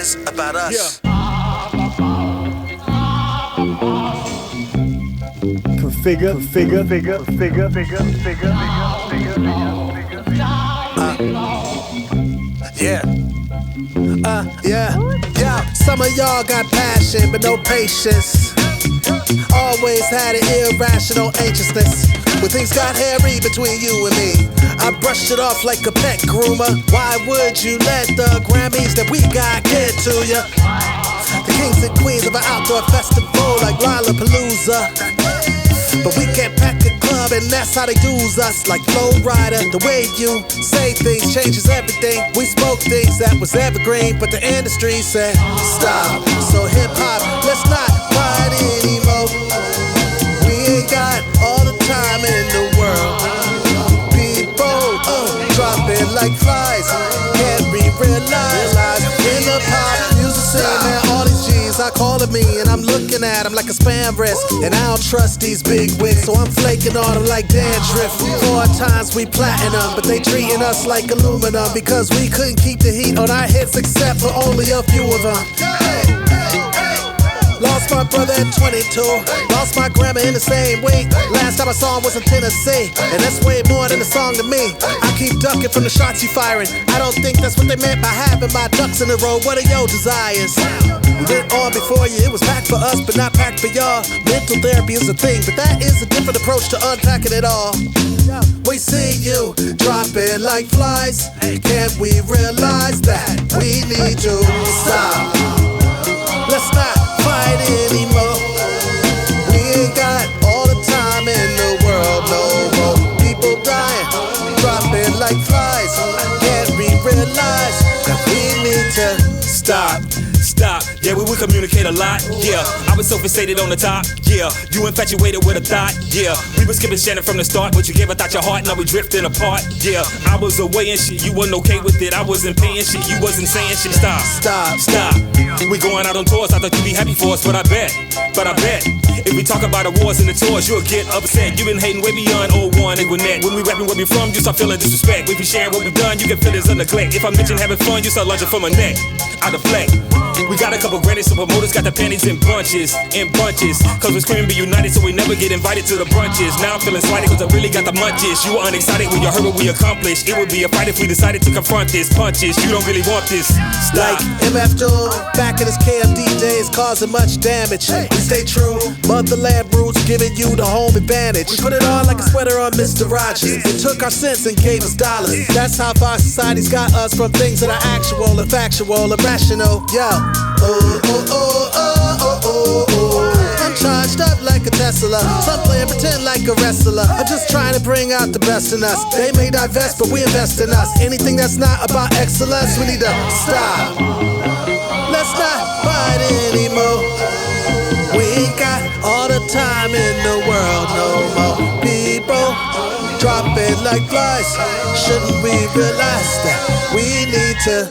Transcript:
is about us. Configa. Yeah. Some of y'all got passion but no patience. Always had an irrational anxiousness. When things got hairy between you and me, I brushed it off like a pet groomer. Why would you let the Grammys that we got get to you? The kings and queens of an outdoor festival like Lollapalooza. But we can't pack a club and that's how they do's us. Like Flow Rider, the way you say things changes everything. We spoke things that was evergreen, but the industry said stop. So hip hop, let's not fight anymore. We ain't got all the time in the world. People dropping like flies. Can't we realize in the pop music scene, man, all these G's I call it me, and I'm looking at them like a spam risk. And I don't trust these big wigs, so I'm flaking on them like dandruff. 4 times we platinum, but they treating us like aluminum because we couldn't keep the heat on our hits except for only a few of them. Lost my brother at 22, lost my grandma in the same week. Last time I saw him was in Tennessee, and that's way more than a song to me. I keep ducking from the shots you firing. I don't think that's what they meant by having my ducks in a row. What are your desires? We went on before you, it was packed for us, but not packed for y'all. Mental therapy is a thing, but that is a different approach to unpacking it all. We see you dropping like flies. Can't we realize that we need to stop? Let's not fight anymore. We ain't got all the time in the world no more. People dying, dropping like flies. Can't we realize that we need to stop? Yeah, we would communicate a lot, yeah. I was so fixated on the top, yeah. You infatuated with a thought, yeah. We was skipping Shannon from the start, but you gave a thought your heart, now we drifting apart, yeah. I was away and shit, you wasn't okay with it. I wasn't paying shit, you wasn't saying shit. Stop. We going out on tours, I thought you'd be happy for us, but I bet if we talk about awards and the tours, you'll get upset. You been hating way beyond 01 and Gwinnett. When we rapping where we from, you start feeling disrespect. If we sharing what we done, you can feel it's a neglect. If I mention having fun, you start lunging for my neck. Out of flex. We got a couple grannies, so promoters got the panties in bunches. Cause we're screaming be united, so we never get invited to the brunches. Now I'm feeling slighted cause I really got the munchies. You were unexcited when you heard what we accomplished. It would be a fight if we decided to confront this. Punches, you don't really want this. Like MF Doom, back in his KMD days, causing much damage. We stay true, motherland roots, giving you the home advantage. We put it on like a sweater on Mr. Rogers. They took our cents and gave us dollars. That's how far society's got us from things that are actual and factual, irrational. Yo. I'm charged up like a Tesla. Some play and pretend like a wrestler. I'm just trying to bring out the best in us. They may divest, but we invest in us. Anything that's not about excellence, we need to stop. Let's not fight anymore. We ain't got all the time in the world no more. People dropping like flies. Shouldn't we realize that we need to